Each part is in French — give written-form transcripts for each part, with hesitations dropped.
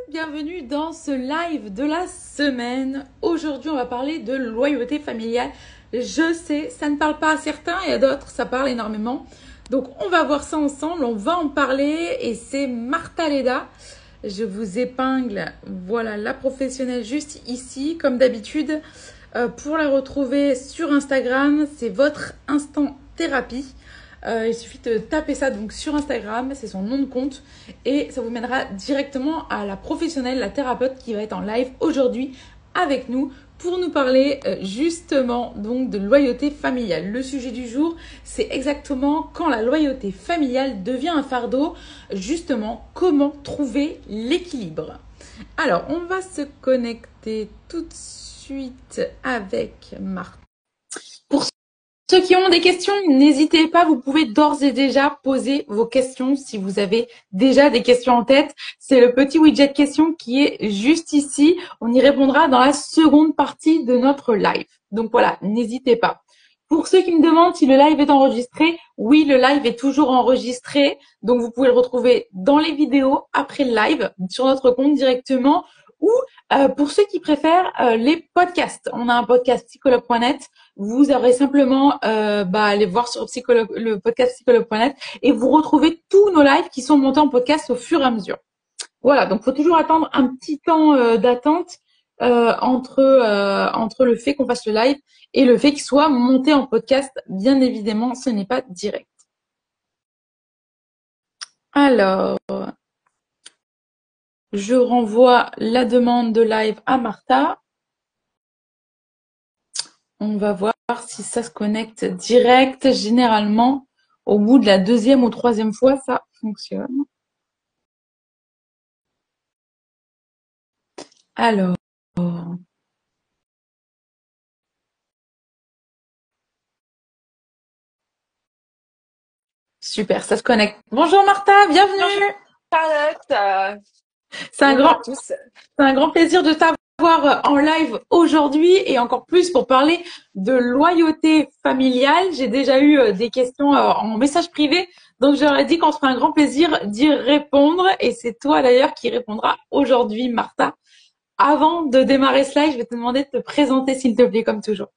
bienvenue dans ce live de la semaine. Aujourd'hui, on va parler de loyauté familiale. Je sais, ça ne parle pas à certains et à d'autres, ça parle énormément. Donc, on va voir ça ensemble, on va en parler et c'est Martha Leda. Je vous épingle, voilà, la professionnelle juste ici, comme d'habitude. Pour la retrouver sur Instagram, c'est votre instant thérapie. Il suffit de taper ça donc sur Instagram, c'est son nom de compte et ça vous mènera directement à la professionnelle, la thérapeute qui va être en live aujourd'hui avec nous pour nous parler justement donc de loyauté familiale. Le sujet du jour, c'est exactement quand la loyauté familiale devient un fardeau, justement comment trouver l'équilibre. Alors, on va se connecter tout de suite avec Martha. Pour ceux qui ont des questions, n'hésitez pas, vous pouvez d'ores et déjà poser vos questions si vous avez déjà des questions en tête. C'est le petit widget questions qui est juste ici. On y répondra dans la seconde partie de notre live. Donc voilà, n'hésitez pas. Pour ceux qui me demandent si le live est enregistré, oui, le live est toujours enregistré. Donc vous pouvez le retrouver dans les vidéos après le live sur notre compte directement ou pour ceux qui préfèrent les podcasts. On a un podcast psychologue.net. Vous aurez simplement aller voir sur le podcast psychologue.net et vous retrouvez tous nos lives qui sont montés en podcast au fur et à mesure. Voilà, donc il faut toujours attendre un petit temps d'attente entre le fait qu'on fasse le live et le fait qu'il soit monté en podcast. Bien évidemment, ce n'est pas direct. Alors, je renvoie la demande de live à Martha. On va voir si ça se connecte direct. Généralement, au bout de la deuxième ou troisième fois, ça fonctionne. Alors, super, ça se connecte. Bonjour Martha, bienvenue. Charlotte, C'est un bonjour à grand, tous. c'est un grand plaisir de t'avoir en live aujourd'hui et encore plus pour parler de loyauté familiale. J'ai déjà eu des questions en message privé, donc j'aurais dit qu'on se ferait un grand plaisir d'y répondre et c'est toi d'ailleurs qui répondras aujourd'hui, Martha. Avant de démarrer ce live, je vais te demander de te présenter s'il te plaît, comme toujours.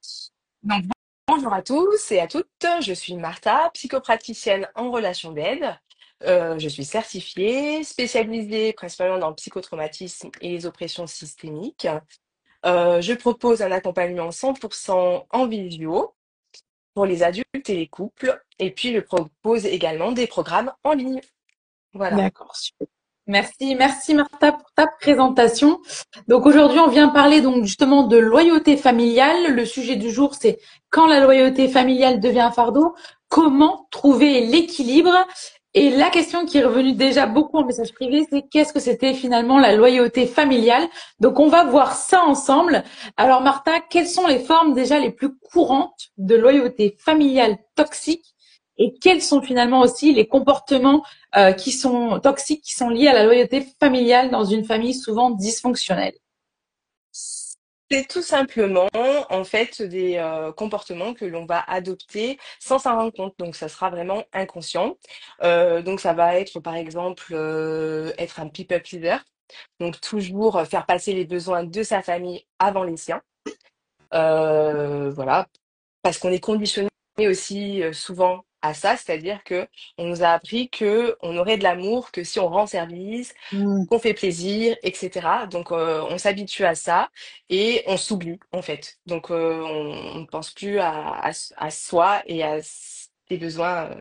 Donc, bonjour à tous et à toutes. Je suis Martha, psychopraticienne en relation d'aide. Je suis certifiée, spécialisée principalement dans le psychotraumatisme et les oppressions systémiques. Je propose un accompagnement 100% en visio pour les adultes et les couples. Et puis, je propose également des programmes en ligne. Voilà. D'accord, super. Merci Martha pour ta présentation. Donc aujourd'hui, on vient parler donc justement de loyauté familiale. Le sujet du jour, c'est quand la loyauté familiale devient un fardeau, comment trouver l'équilibre? Et la question qui est revenue déjà beaucoup en message privé, c'est qu'est-ce que c'était finalement la loyauté familiale? Donc on va voir ça ensemble. Alors Martha, quelles sont les formes déjà les plus courantes de loyauté familiale toxique? Et quels sont finalement aussi les comportements qui sont toxiques, qui sont liés à la loyauté familiale dans une famille souvent dysfonctionnelle? C'est tout simplement, en fait, des comportements que l'on va adopter sans s'en rendre compte. Donc, ça sera vraiment inconscient. Donc, ça va être, par exemple, être un people pleaser. Donc, toujours faire passer les besoins de sa famille avant les siens. Voilà, parce qu'on est conditionné aussi souvent à ça, c'est-à-dire que on nous a appris que on aurait de l'amour que si on rend service, Mmh. qu'on fait plaisir, etc. Donc on s'habitue à ça et on s'oublie en fait. Donc on ne pense plus à soi et à ses besoins.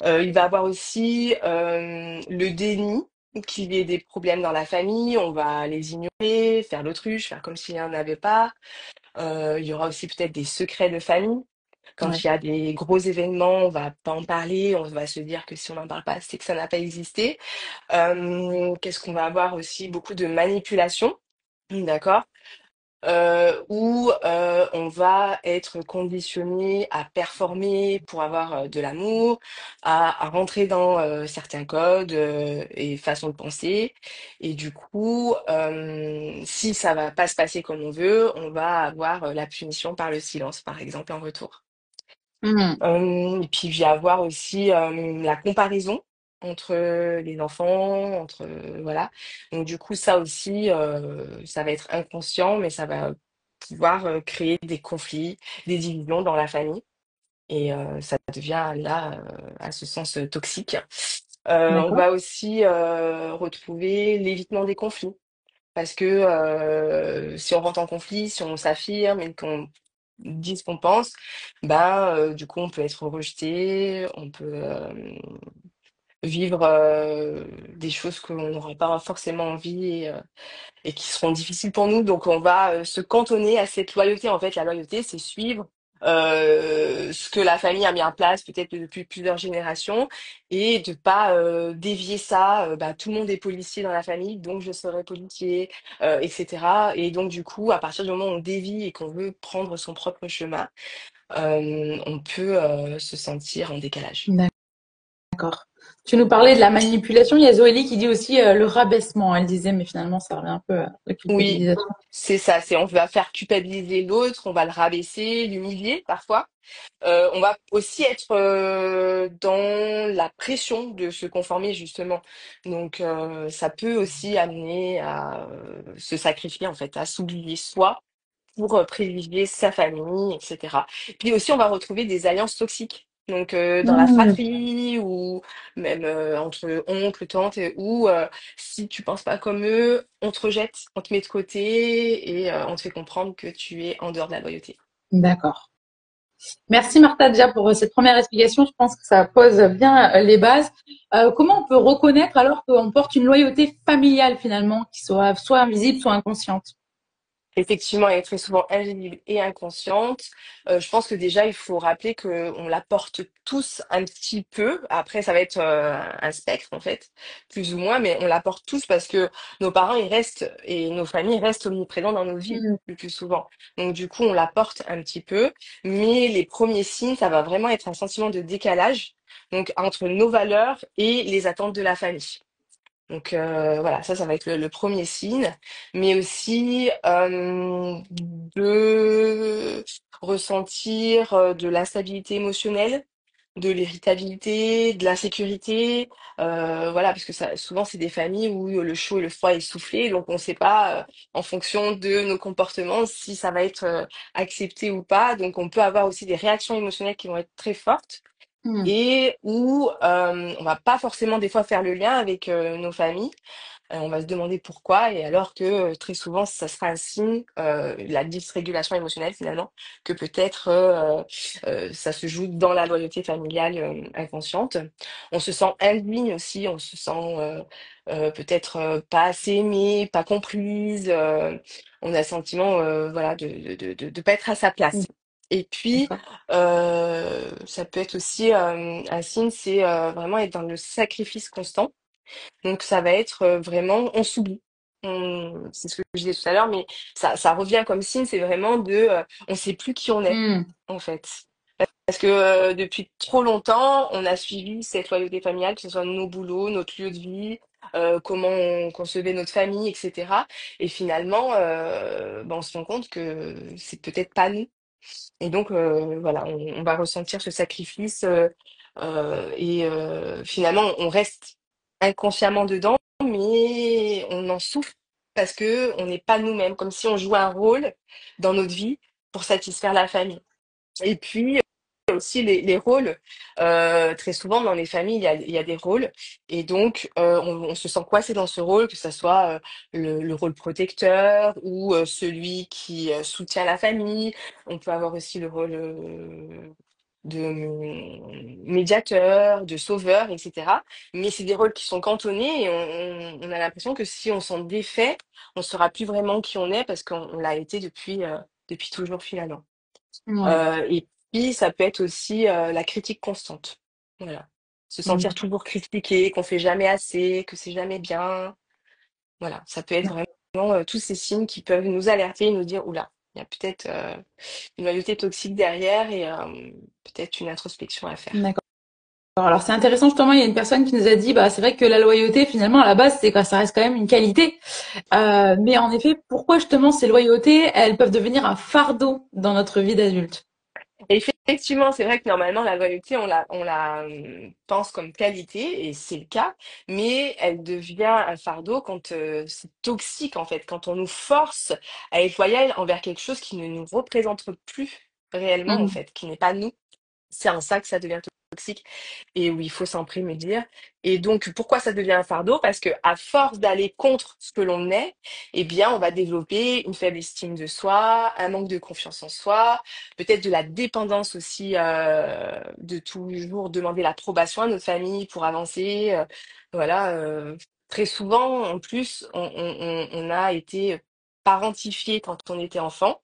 Il va y avoir aussi le déni, qu'il y ait des problèmes dans la famille, on va les ignorer, faire l'autruche, faire comme s'il n'y en avait pas. Il y aura aussi peut-être des secrets de famille. Ouais. Quand il y a des gros événements, on va pas en parler, on va se dire que si on n'en parle pas, c'est que ça n'a pas existé. Qu'est-ce qu'on va avoir aussi? Beaucoup de manipulation, d'accord? Où on va être conditionné à performer pour avoir de l'amour, à rentrer dans certains codes et façons de penser. Et du coup, si ça va pas se passer comme on veut, on va avoir la punition par le silence, par exemple, en retour. Mmh. Et puis, il va y avoir aussi la comparaison entre les enfants, entre voilà. Donc du coup, ça aussi, ça va être inconscient, mais ça va pouvoir créer des conflits, des divisions dans la famille. Et ça devient là, à ce sens, toxique. On D'accord. va aussi retrouver l'évitement des conflits. Parce que si on rentre en conflit, si on s'affirme et qu'on dit ce qu'on pense, ben, du coup, on peut être rejeté, on peut vivre des choses qu'on n'aura pas forcément envie et qui seront difficiles pour nous. Donc, on va se cantonner à cette loyauté. En fait, la loyauté, c'est suivre ce que la famille a mis en place, peut-être depuis plusieurs générations, et de pas dévier ça. Bah, tout le monde est policier dans la famille, donc je serai policier, etc. Et donc, du coup, à partir du moment où on dévie et qu'on veut prendre son propre chemin, on peut se sentir en décalage. D'accord. Tu nous parlais de la manipulation. Il y a Zoélie qui dit aussi le rabaissement. Elle disait, mais finalement, ça revient un peu à la Oui, culpabilisation. c'est ça. C'est on va faire culpabiliser l'autre, on va le rabaisser, l'humilier parfois. On va aussi être dans la pression de se conformer justement. Donc ça peut aussi amener à se sacrifier en fait, à s'oublier soi pour privilégier sa famille, etc. Puis aussi, on va retrouver des alliances toxiques. Donc dans la Mmh, fratrie ou même entre oncles, tantes, ou si tu penses pas comme eux, on te rejette, on te met de côté et on te fait comprendre que tu es en dehors de la loyauté. d'accord. Merci Martha déjà pour cette première explication. Je pense que ça pose bien les bases. Comment on peut reconnaître alors qu'on porte une loyauté familiale finalement, qui soit invisible, soit inconsciente? Effectivement, elle est très souvent invisible et inconsciente. Je pense que déjà, il faut rappeler qu'on la porte tous un petit peu. Après, ça va être un spectre, en fait, plus ou moins, mais on la porte tous parce que nos parents, ils restent et nos familles restent omniprésents dans nos vies Mmh, le plus souvent. Donc, du coup, on la porte un petit peu. Mais les premiers signes, ça va vraiment être un sentiment de décalage, donc entre nos valeurs et les attentes de la famille. Donc voilà, ça va être le premier signe, mais aussi de ressentir de l'instabilité émotionnelle, de l'irritabilité, de l'insécurité, voilà, parce que ça, souvent c'est des familles où le chaud et le froid est soufflé, donc on ne sait pas en fonction de nos comportements si ça va être accepté ou pas. Donc on peut avoir aussi des réactions émotionnelles qui vont être très fortes mmh, et où on va pas forcément des fois faire le lien avec nos familles. On va se demander pourquoi, et alors que très souvent, ça sera un signe, la dysrégulation émotionnelle finalement, que peut-être ça se joue dans la loyauté familiale inconsciente. On se sent indigne aussi, on se sent peut-être pas assez aimée, pas comprise. On a le sentiment, voilà, de pas être à sa mmh, place. Et puis, d'accord. ça peut être aussi un signe, c'est vraiment être dans le sacrifice constant. Donc ça va être vraiment, on s'oublie. C'est ce que je disais tout à l'heure, mais ça revient comme signe, c'est vraiment on sait plus qui on est, Mmh, en fait. Parce que depuis trop longtemps, on a suivi cette loyauté familiale, que ce soit nos boulots, notre lieu de vie, comment on concevait notre famille, etc. Et finalement, ben, on se rend compte que c'est peut-être pas nous. Et donc, voilà, on va ressentir ce sacrifice et finalement, on reste inconsciemment dedans, mais on en souffre parce que on n'est pas nous-mêmes, comme si on jouait un rôle dans notre vie pour satisfaire la famille. Et puis aussi les rôles, très souvent dans les familles, il y a des rôles et donc on se sent coincé dans ce rôle, que ça soit le rôle protecteur ou celui qui soutient la famille. On peut avoir aussi le rôle de médiateur, de sauveur, etc. Mais c'est des rôles qui sont cantonnés et on a l'impression que si on s'en défait, on ne saura plus vraiment qui on est parce qu'on l'a été depuis toujours finalement. ouais, Et puis, ça peut être aussi la critique constante. Voilà. Se sentir mmh, toujours critiqué, qu'on fait jamais assez, que c'est jamais bien. Voilà. Ça peut être vraiment tous ces signes qui peuvent nous alerter et nous dire, oula, il y a peut-être une loyauté toxique derrière et peut-être une introspection à faire. d'accord. Alors c'est intéressant justement, il y a une personne qui nous a dit, bah c'est vrai que la loyauté finalement à la base c'est quoi, ça reste quand même une qualité. Mais en effet, pourquoi justement ces loyautés, elles peuvent devenir un fardeau dans notre vie d'adulte? Effectivement, c'est vrai que normalement, la loyauté, on la pense comme qualité, et c'est le cas, mais elle devient un fardeau quand c'est toxique, en fait, quand on nous force à être loyal envers quelque chose qui ne nous représente plus réellement, en Mm. fait, qui n'est pas nous. C'est en ça que ça devient toxique et où il faut s'en prémunir. Et donc, pourquoi ça devient un fardeau? Parce que à force d'aller contre ce que l'on est, eh bien, on va développer une faible estime de soi, un manque de confiance en soi, peut-être de la dépendance aussi, de toujours demander l'approbation à notre famille pour avancer. Voilà. Très souvent, en plus, on a été parentifié quand on était enfant.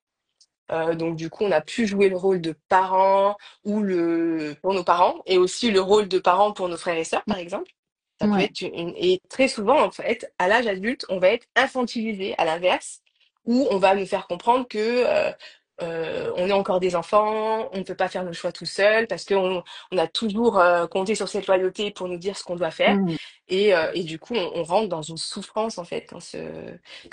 Donc du coup, on a pu jouer le rôle de parent ou le pour nos parents et aussi le rôle de parent pour nos frères et sœurs, par exemple. Ça peut Ouais. être et très souvent, en fait, à l'âge adulte, on va être infantilisé à l'inverse, où on va nous faire comprendre que on est encore des enfants, on ne peut pas faire nos choix tout seul parce qu'on a toujours compté sur cette loyauté pour nous dire ce qu'on doit faire. Mm. Et du coup, on rentre dans une souffrance en fait quand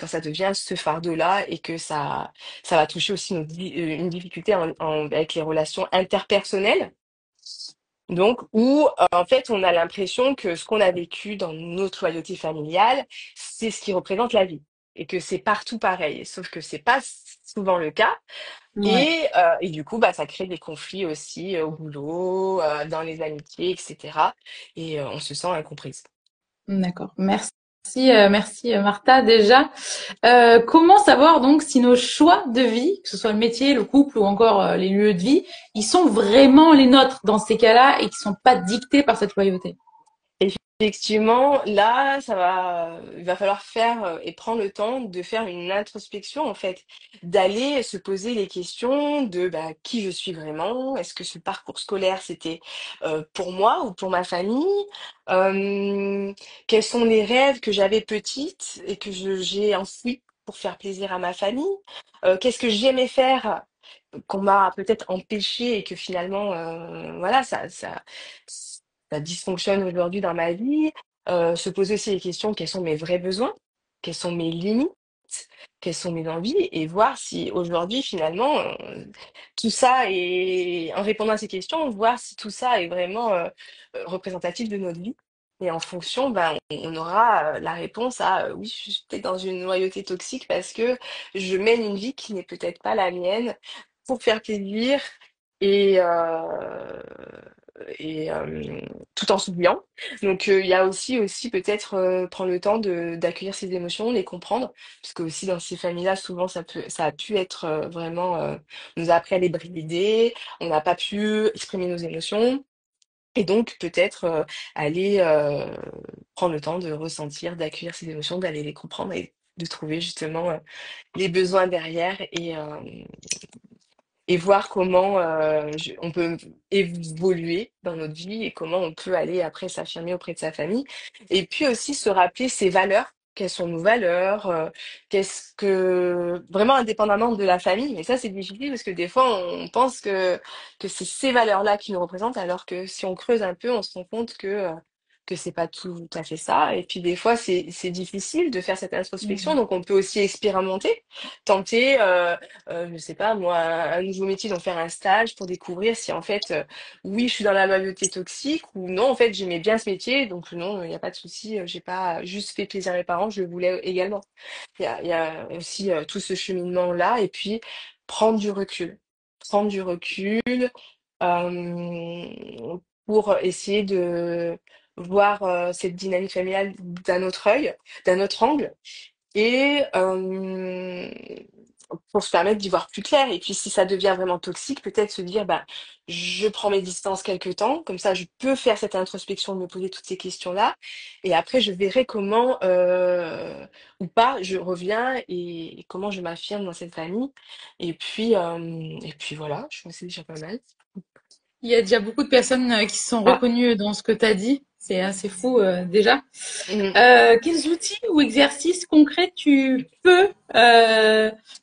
ça devient ce fardeau-là et que ça va toucher aussi une difficulté avec les relations interpersonnelles. Donc, où en fait, on a l'impression que ce qu'on a vécu dans notre loyauté familiale, c'est ce qui représente la vie. Et que c'est partout pareil. Sauf que c'est pas souvent le cas. Ouais. Et du coup, bah, ça crée des conflits aussi au boulot, dans les amitiés, etc. Et on se sent incomprise. D'accord. Merci Martha déjà. Comment savoir donc si nos choix de vie, que ce soit le métier, le couple ou encore les lieux de vie, ils sont vraiment les nôtres dans ces cas-là et qui sont pas dictés par cette loyauté? Effectivement, là, il va falloir faire et prendre le temps de faire une introspection en fait, d'aller se poser les questions de bah, qui je suis vraiment, est-ce que ce parcours scolaire c'était pour moi ou pour ma famille. Euh, Quels sont les rêves que j'avais petite et que j'ai enfouis pour faire plaisir à ma famille. Qu'est-ce que j'aimais faire qu'on m'a peut-être empêché et que finalement, voilà, ça dysfonctionne aujourd'hui dans ma vie. Se poser aussi les questions, quels sont mes vrais besoins, quelles sont mes limites, quelles sont mes envies, et voir si aujourd'hui, finalement, tout ça est, en répondant à ces questions, voir si tout ça est vraiment représentatif de notre vie. Et en fonction, ben, on aura la réponse à oui, je suis peut-être dans une loyauté toxique parce que je mène une vie qui n'est peut-être pas la mienne pour faire plaisir et, euh, et tout en s'oubliant. Donc il y a aussi peut-être prendre le temps d'accueillir ses émotions, les comprendre, parce que aussi dans ces familles-là, souvent ça a pu être vraiment on nous a appris à les brider, on n'a pas pu exprimer nos émotions. Et donc peut-être aller prendre le temps de ressentir, d'accueillir ses émotions, d'aller les comprendre et de trouver justement les besoins derrière et voir comment on peut évoluer dans notre vie et comment on peut aller après s'affirmer auprès de sa famille. Et puis aussi se rappeler ses valeurs. Quelles sont nos valeurs? Qu'est-ce que vraiment indépendamment de la famille, mais ça c'est difficile parce que des fois on pense que c'est ces valeurs-là qui nous représentent, alors que si on creuse un peu, on se rend compte que c'est pas tout à fait ça. Et puis des fois c'est difficile de faire cette introspection, Mmh. donc on peut aussi expérimenter, tenter. Je sais pas, moi, un nouveau métier, donc faire un stage pour découvrir si en fait, oui, je suis dans la loyauté toxique ou non, en fait, j'aimais bien ce métier, donc non, il n'y a pas de souci, j'ai pas juste fait plaisir à mes parents, je le voulais également. Il y a aussi tout ce cheminement-là, et puis prendre du recul. Prendre du recul pour essayer de voir cette dynamique familiale d'un autre œil, d'un autre angle et pour se permettre d'y voir plus clair. Et puis si ça devient vraiment toxique, peut-être se dire, bah, je prends mes distances quelque temps, comme ça je peux faire cette introspection, me poser toutes ces questions-là, et après je verrai comment ou pas je reviens et comment je m'affirme dans cette famille. Et puis voilà, je pense que c'est déjà pas mal. Il y a déjà beaucoup de personnes qui se sont Ah, reconnues dans ce que tu as dit. C'est assez fou déjà. mm. Quels outils ou exercices concrets tu peux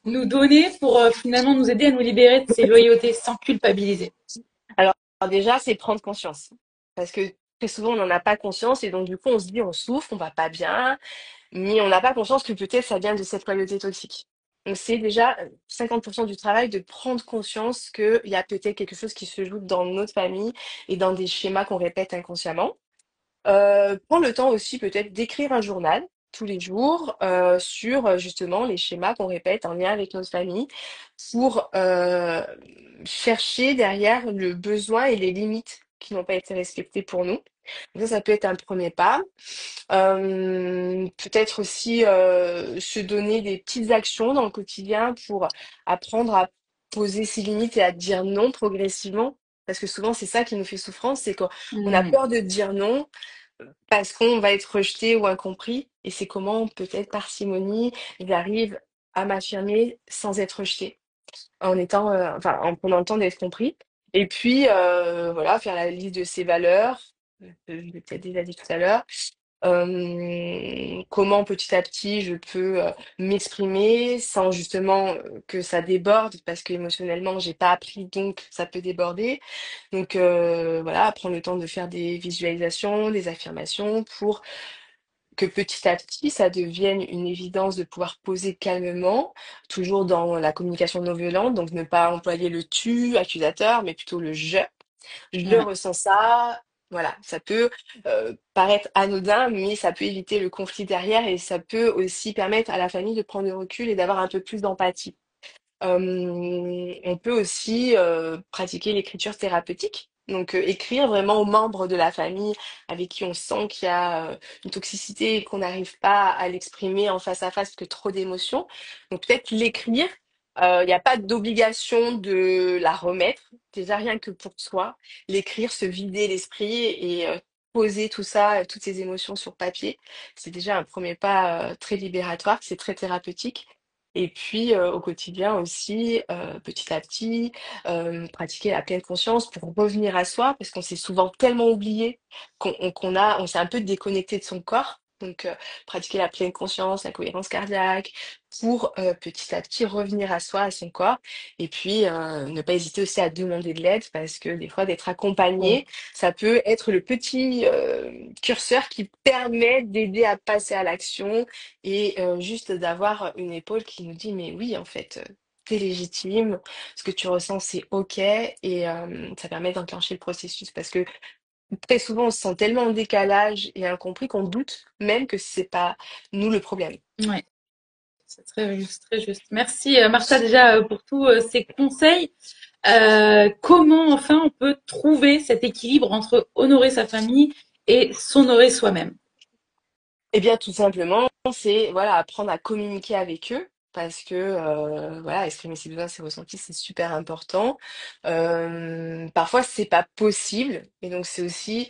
nous donner pour finalement nous aider à nous libérer de ces loyautés sans culpabiliser? Alors déjà, c'est prendre conscience. Parce que très souvent, on n'en a pas conscience et donc du coup, on se dit, on souffre, on va pas bien, mais on n'a pas conscience que peut-être ça vient de cette loyauté toxique. Donc c'est déjà 50% du travail de prendre conscience qu'il y a peut-être quelque chose qui se joue dans notre famille et dans des schémas qu'on répète inconsciemment. Prendre le temps aussi peut-être d'écrire un journal tous les jours sur justement les schémas qu'on répète en lien avec notre famille pour chercher derrière le besoin et les limites qui n'ont pas été respectées pour nous. Donc ça peut être un premier pas. Peut-être aussi se donner des petites actions dans le quotidien pour apprendre à poser ses limites et à dire non progressivement. Parce que souvent, c'est ça qui nous fait souffrance, c'est qu'on a Mm. peur de dire non parce qu'on va être rejeté ou incompris. Et c'est comment, peut-être parcimonie, j'arrive à m'affirmer sans être rejeté, en étant, enfin, en prenant le temps d'être compris. Et puis, voilà, faire la liste de ses valeurs. Je l'ai peut-être déjà dit tout à l'heure. Comment petit à petit je peux m'exprimer sans justement que ça déborde parce que émotionnellement j'ai pas appris donc ça peut déborder. Donc voilà, prendre le temps de faire des visualisations, des affirmations pour que petit à petit ça devienne une évidence de pouvoir poser calmement, toujours dans la communication non violente, donc ne pas employer le tu accusateur mais plutôt le je Ouais. ressens ça. Voilà, ça peut paraître anodin, mais ça peut éviter le conflit derrière et ça peut aussi permettre à la famille de prendre du recul et d'avoir un peu plus d'empathie. On peut aussi pratiquer l'écriture thérapeutique. Donc écrire vraiment aux membres de la famille avec qui on sent qu'il y a une toxicité et qu'on n'arrive pas à l'exprimer en face à face parce que trop d'émotions. Donc peut-être l'écrire. Il n'y a pas d'obligation de la remettre. Déjà rien que pour soi, l'écrire, se vider l'esprit et poser tout ça, toutes ces émotions sur papier, c'est déjà un premier pas très libératoire, c'est très thérapeutique. Et puis au quotidien aussi, petit à petit, pratiquer la pleine conscience pour revenir à soi, parce qu'on s'est souvent tellement oublié qu'on s'est un peu déconnecté de son corps. Donc pratiquer la pleine conscience, la cohérence cardiaque, pour petit à petit revenir à soi, à son corps. Et puis ne pas hésiter aussi à demander de l'aide, parce que des fois d'être Ouais. accompagné, ça peut être le petit curseur qui permet d'aider à passer à l'action et juste d'avoir une épaule qui nous dit, mais oui, en fait, t'es légitime, ce que tu ressens, c'est OK. Et ça permet d'enclencher le processus parce que très souvent, on se sent tellement en décalage et incompris qu'on doute même que c'est pas nous le problème. Ouais. C'est très juste, très juste. Merci Martha déjà pour tous ces conseils. Comment enfin on peut trouver cet équilibre entre honorer sa famille et s'honorer soi-même? Eh bien, tout simplement, c'est voilà, apprendre à communiquer avec eux. Parce que voilà, exprimer ses besoins, ses ressentis, c'est super important. Parfois, c'est pas possible, et donc c'est aussi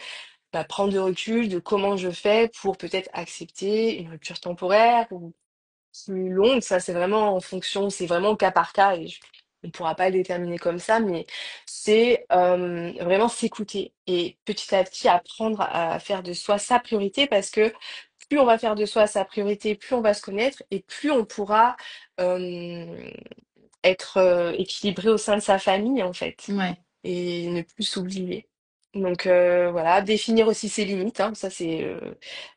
prendre du recul de comment je fais pour peut-être accepter une rupture temporaire ou plus longue. Ça, c'est vraiment en fonction, c'est vraiment au cas par cas et on ne pourra pas le déterminer comme ça, mais c'est vraiment s'écouter et petit à petit apprendre à faire de soi sa priorité parce que plus on va faire de soi sa priorité, plus on va se connaître et plus on pourra euh, être équilibré au sein de sa famille en fait Ouais. et ne plus s'oublier. Donc voilà, définir aussi ses limites, hein, ça c'est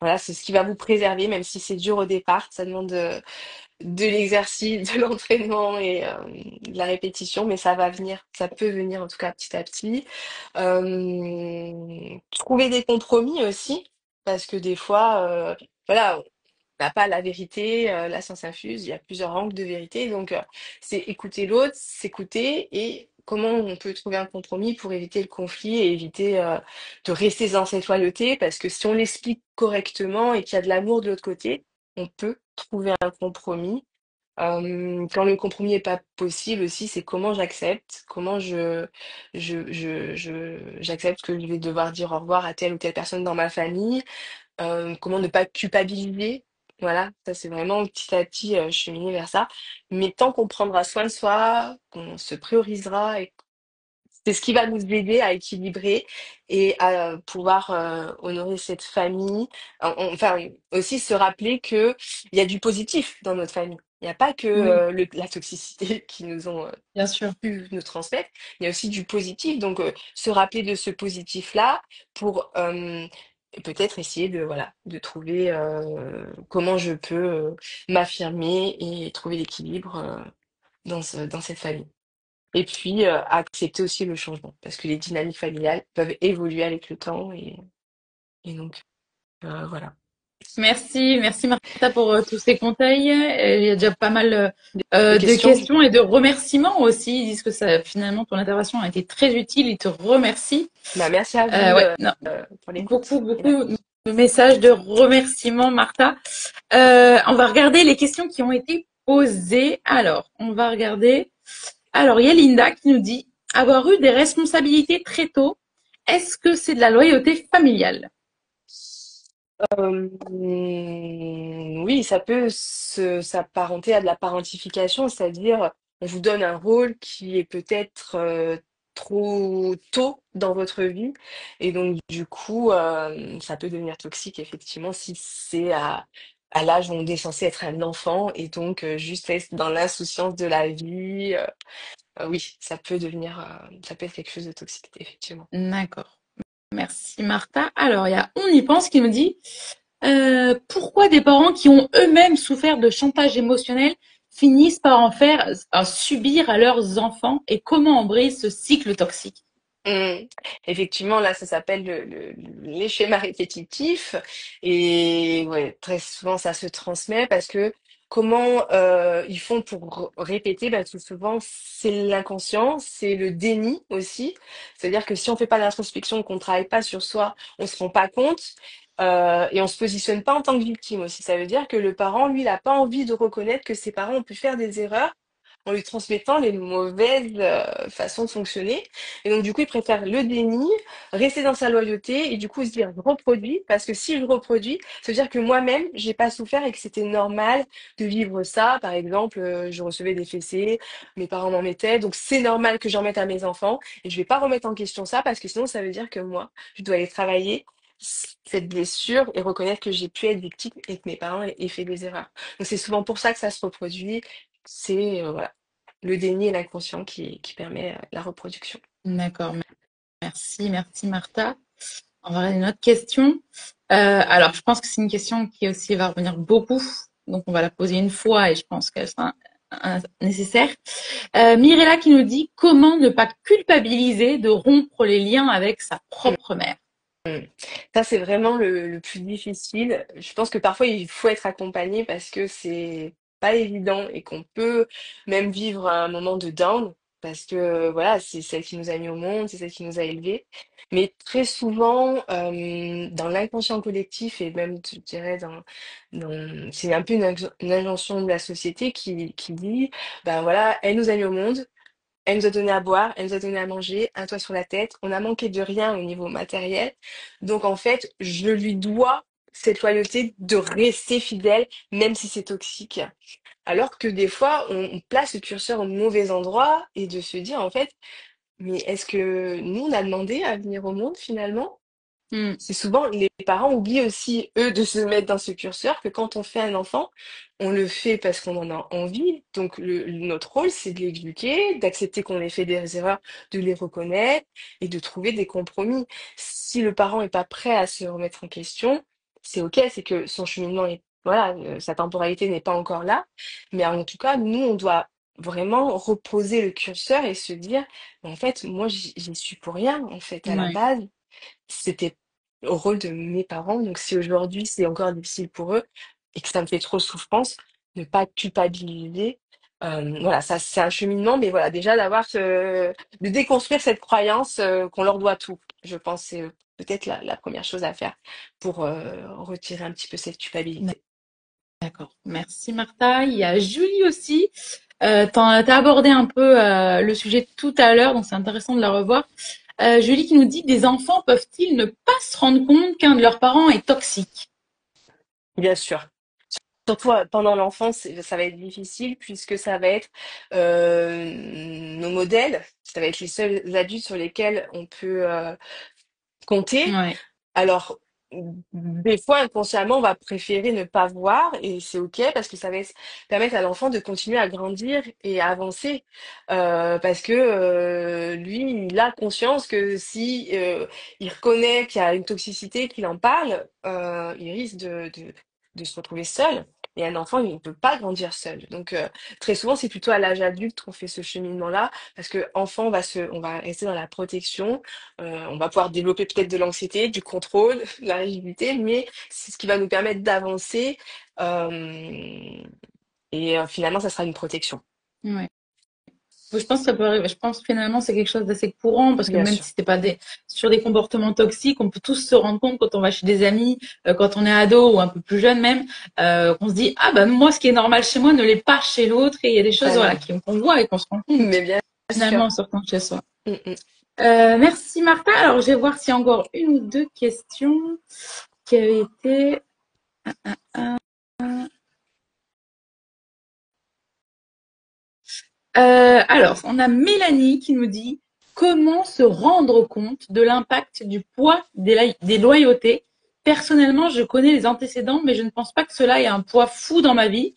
voilà, c'est ce qui va vous préserver, même si c'est dur au départ, ça demande de l'exercice, de l'entraînement et de la répétition, mais ça va venir, ça peut venir en tout cas petit à petit. Trouver des compromis aussi, parce que des fois, voilà, n'a pas la vérité, la science infuse, il y a plusieurs angles de vérité. Donc, c'est écouter l'autre, s'écouter et comment on peut trouver un compromis pour éviter le conflit et éviter de rester dans cette loyauté. Parce que si on l'explique correctement et qu'il y a de l'amour de l'autre côté, on peut trouver un compromis. Quand le compromis n'est pas possible aussi, c'est comment j'accepte, comment j'accepte que je vais devoir dire au revoir à telle ou telle personne dans ma famille, comment ne pas culpabiliser. Voilà, ça c'est vraiment petit à petit cheminer vers ça. Mais tant qu'on prendra soin de soi, qu'on se priorisera, et c'est ce qui va nous aider à équilibrer et à pouvoir honorer cette famille. Enfin, aussi se rappeler que il y a du positif dans notre famille. Il n'y a pas que Oui, la toxicité qui nous ont bien sûr. pu nous transmettre. Il y a aussi du positif. Donc, se rappeler de ce positif-là pour et peut-être essayer de, voilà, de trouver comment je peux m'affirmer et trouver l'équilibre dans cette famille. Et puis, accepter aussi le changement, parce que les dynamiques familiales peuvent évoluer avec le temps et donc, voilà. Merci Martha pour tous ces conseils. Il y a déjà pas mal Des de questions? questions et de remerciements aussi. Ils disent que ça, finalement, ton intervention a été très utile. Ils te remercient. Bah, merci à vous Ouais, non, pour beaucoup, l'écoute. beaucoup de messages de remerciements, Martha. On va regarder les questions qui ont été posées. Alors, on va regarder. Alors, il y a Linda qui nous dit avoir eu des responsabilités très tôt. Est-ce que c'est de la loyauté familiale? Oui, ça peut s'apparenter à de la parentification, c'est-à-dire on vous donne un rôle qui est peut-être trop tôt dans votre vie et donc du coup ça peut devenir toxique effectivement si c'est à l'âge où on est censé être un enfant et donc juste être dans l'insouciance de la vie. Oui, ça peut être quelque chose de toxique effectivement. D'accord. Merci Martha. Alors, il y a On y pense qui nous dit pourquoi des parents qui ont eux-mêmes souffert de chantage émotionnel finissent par en faire subir à leurs enfants et comment on brise ce cycle toxique? Mmh. Effectivement, là, ça s'appelle les schémas répétitifs. Et ouais, très souvent, ça se transmet parce que comment ils font pour répéter, bah, tout souvent, c'est l'inconscient, c'est le déni aussi. C'est-à-dire que si on fait pas d'introspection, qu'on travaille pas sur soi, on se rend pas compte. Et on se positionne pas en tant que victime aussi. Ça veut dire que le parent, lui, il a pas envie de reconnaître que ses parents ont pu faire des erreurs en lui transmettant les mauvaises façons de fonctionner. Et donc, du coup, il préfère le déni, rester dans sa loyauté et du coup se dire, je reproduis, parce que si je reproduis, ça veut dire que moi-même, j'ai pas souffert et que c'était normal de vivre ça. Par exemple, je recevais des fessées, mes parents m'en mettaient, donc c'est normal que j'en mette à mes enfants et je vais pas remettre en question ça parce que sinon, ça veut dire que moi, je dois aller travailler cette blessure et reconnaître que j'ai pu être victime et que mes parents aient fait des erreurs. Donc c'est souvent pour ça que ça se reproduit. C'est voilà, le déni et l'inconscient qui permet la reproduction. D'accord, merci Martha. On va regarder une autre question. Alors, je pense que c'est une question qui aussi va revenir beaucoup, donc on va la poser une fois et je pense qu'elle sera nécessaire. Mirella qui nous dit comment ne pas culpabiliser de rompre les liens avec sa propre mère. Mm. Ça, c'est vraiment le plus difficile. Je pense que parfois, il faut être accompagné parce que c'est pas évident et qu'on peut même vivre un moment de down parce que voilà, c'est celle qui nous a mis au monde, c'est celle qui nous a élevés. Mais très souvent, dans l'inconscient collectif et même, je dirais, c'est un peu une injonction de la société qui dit, ben voilà, elle nous a mis au monde. Elle nous a donné à boire, elle nous a donné à manger, un toit sur la tête. On a manqué de rien au niveau matériel. Donc en fait, je lui dois cette loyauté de rester fidèle, même si c'est toxique. Alors que des fois, on place le curseur au mauvais endroit et de se dire en fait, mais est-ce que nous, on a demandé à venir au monde finalement? Hmm, C'est souvent, les parents oublient aussi, eux, de se mettre dans ce curseur, que quand on fait un enfant, on le fait parce qu'on en a envie. Donc, notre rôle, c'est de l'éduquer, d'accepter qu'on ait fait des erreurs, de les reconnaître et de trouver des compromis. Si le parent n'est pas prêt à se remettre en question, c'est OK, c'est que son cheminement est, voilà, sa temporalité n'est pas encore là. Mais en tout cas, nous, on doit vraiment reposer le curseur et se dire, en fait, moi, j'y suis pour rien, en fait, à la ouais, base. C'était au rôle de mes parents. Donc, si aujourd'hui c'est encore difficile pour eux et que ça me fait trop souffrance, ne pas culpabiliser. Voilà, ça c'est un cheminement, mais voilà, déjà de déconstruire cette croyance qu'on leur doit tout. Je pense que c'est peut-être la première chose à faire pour retirer un petit peu cette culpabilité. d'accord. Merci Martha. Il y a Julie aussi. T'as abordé un peu le sujet tout à l'heure, donc c'est intéressant de la revoir. Julie qui nous dit des enfants peuvent-ils ne pas se rendre compte qu'un de leurs parents est toxique? Bien sûr. Surtout pendant l'enfance, ça va être difficile puisque ça va être nos modèles, ça va être les seuls adultes sur lesquels on peut compter. Ouais. Alors, des fois, inconsciemment, on va préférer ne pas voir et c'est OK parce que ça va permettre à l'enfant de continuer à grandir et à avancer. Parce que lui, il a conscience que si il reconnaît qu'il y a une toxicité, qu'il en parle, il risque de se retrouver seul. Et un enfant, il ne peut pas grandir seul. Donc, très souvent, c'est plutôt à l'âge adulte qu'on fait ce cheminement-là, parce que enfant, on va rester dans la protection, on va pouvoir développer peut-être de l'anxiété, du contrôle, de la rigidité, mais c'est ce qui va nous permettre d'avancer. euh, Finalement, ça sera une protection, Ouais. Je pense que ça peut arriver. Je pense que finalement c'est quelque chose d'assez courant parce que bien même sûr. si c'est pas sur des comportements toxiques, on peut tous se rendre compte quand on va chez des amis, quand on est ado ou un peu plus jeune même, qu'on se dit ah bah moi ce qui est normal chez moi ne l'est pas chez l'autre et il y a des choses Ah voilà non, qu'on voit et qu'on se rend compte mais bien sûr. finalement en sortant de chez soi. Mm, mm. Merci Martha. Alors je vais voir s'il y a encore une ou deux questions qui avaient été. Alors, on a Mélanie qui nous dit comment se rendre compte de l'impact du poids des loyautés. Personnellement, je connais les antécédents, mais je ne pense pas que cela ait un poids fou dans ma vie.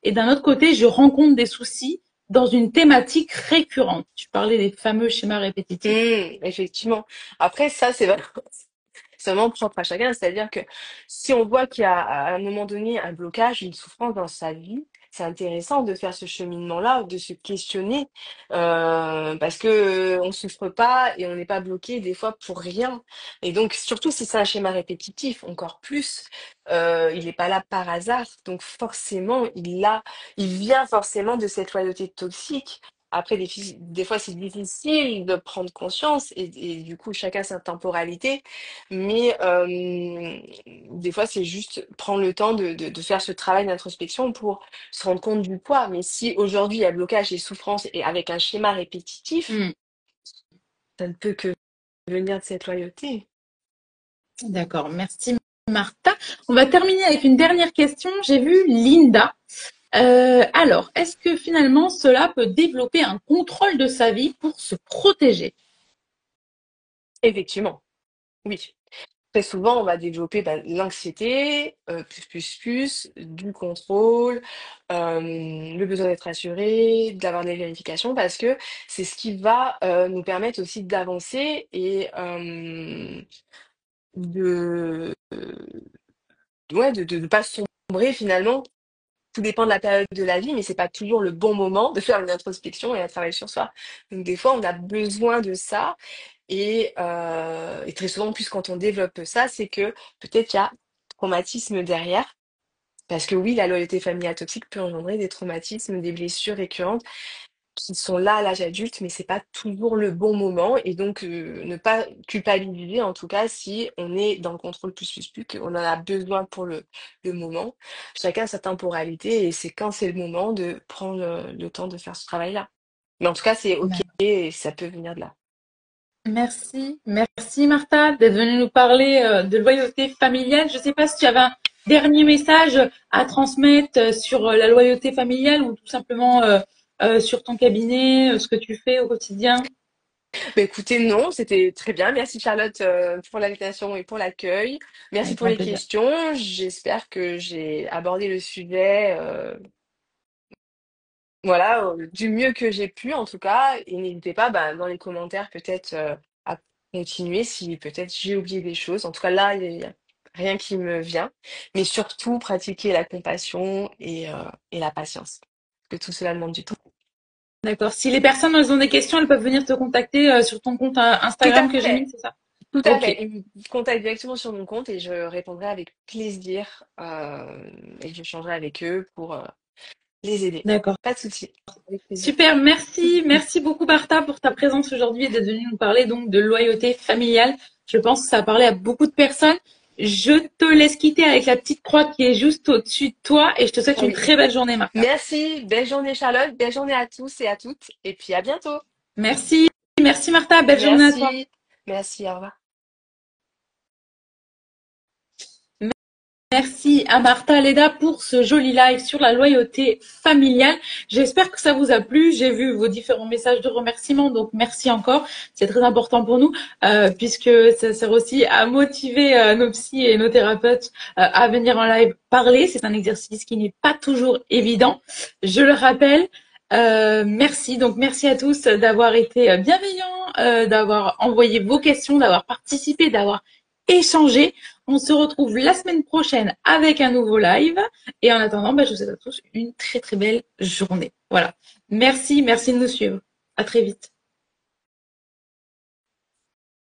Et d'un autre côté, je rencontre des soucis dans une thématique récurrente. Tu parlais des fameux schémas répétitifs. Effectivement. Après, ça, c'est vraiment propre à chacun. C'est-à-dire que si on voit qu'il y a à un moment donné un blocage, une souffrance dans sa vie, c'est intéressant de faire ce cheminement-là, de se questionner, parce que on souffre pas et on n'est pas bloqué des fois pour rien. Et donc surtout si c'est un schéma répétitif, encore plus, il n'est pas là par hasard. Donc forcément, il vient forcément de cette loyauté toxique. Après, des fois, c'est difficile de prendre conscience et du coup, chacun sa temporalité. Mais des fois, c'est juste prendre le temps de faire ce travail d'introspection pour se rendre compte du poids. Mais si aujourd'hui, il y a blocage et souffrance et avec un schéma répétitif, Hmm, ça ne peut que venir de cette loyauté. d'accord, merci Martha. On va terminer avec une dernière question. J'ai vu Linda. Alors, est-ce que finalement cela peut développer un contrôle de sa vie pour se protéger? Effectivement, oui. Très souvent, on va développer l'anxiété, du contrôle, le besoin d'être assuré, d'avoir des vérifications, parce que c'est ce qui va nous permettre aussi d'avancer et de, ouais, de ne pas sombrer finalement. Tout dépend de la période de la vie, mais c'est pas toujours le bon moment de faire une introspection et un travail sur soi. Donc des fois, on a besoin de ça. Et très souvent, en plus, quand on développe ça, c'est que peut-être qu'il y a traumatisme derrière. Parce que oui, la loyauté familiale toxique peut engendrer des traumatismes, des blessures récurrentes qui sont là à l'âge adulte, mais c'est pas toujours le bon moment. Et donc, ne pas culpabiliser, en tout cas, si on est dans le contrôle qu'on en a besoin pour le moment. Chacun a sa temporalité et c'est quand c'est le moment de prendre le temps de faire ce travail-là. Mais en tout cas, c'est OK et ça peut venir de là. Merci, merci Martha d'être venue nous parler de loyauté familiale. Je ne sais pas si tu avais un dernier message à transmettre sur la loyauté familiale ou tout simplement sur ton cabinet, ce que tu fais au quotidien. Bah, écoutez, non, c'était très bien. Merci Charlotte pour l'invitation et pour l'accueil. Merci Avec pour grand les plaisir. questions. J'espère que j'ai abordé le sujet voilà, du mieux que j'ai pu en tout cas. Et n'hésitez pas dans les commentaires peut-être à continuer si peut-être j'ai oublié des choses. En tout cas là, il y a rien qui me vient. Mais surtout pratiquer la compassion et la patience. Parce que tout cela demande du temps. D'accord. Si les personnes elles ont des questions, elles peuvent venir te contacter sur ton compte Tout Instagram à que j'ai mis, fait. c'est ça? Tout à Ok. fait. Ils me contactent directement sur mon compte et je répondrai avec plaisir et je changerai avec eux pour les aider. D'accord. Pas de souci. Avec plaisir. Super, merci. Merci beaucoup Martha pour ta présence aujourd'hui et d'être venue nous parler donc de loyauté familiale. Je pense que ça a parlé à beaucoup de personnes. Je te laisse quitter avec la petite croix qui est juste au-dessus de toi et je te souhaite Ah une oui. très belle journée Martha. Merci. Belle journée Charlotte. Belle journée à tous et à toutes. Et puis à bientôt. Merci. Merci Martha, belle journée à toi. Merci. Merci. Au revoir. Merci à Martha Leda pour ce joli live sur la loyauté familiale. J'espère que ça vous a plu. J'ai vu vos différents messages de remerciement, donc merci encore. C'est très important pour nous puisque ça sert aussi à motiver nos psys et nos thérapeutes à venir en live parler. C'est un exercice qui n'est pas toujours évident. Je le rappelle. Merci. Donc merci à tous d'avoir été bienveillants, d'avoir envoyé vos questions, d'avoir participé, d'avoir échangé. On se retrouve la semaine prochaine avec un nouveau live. Et en attendant, je vous souhaite à tous une très très belle journée. Voilà. Merci de nous suivre. À très vite.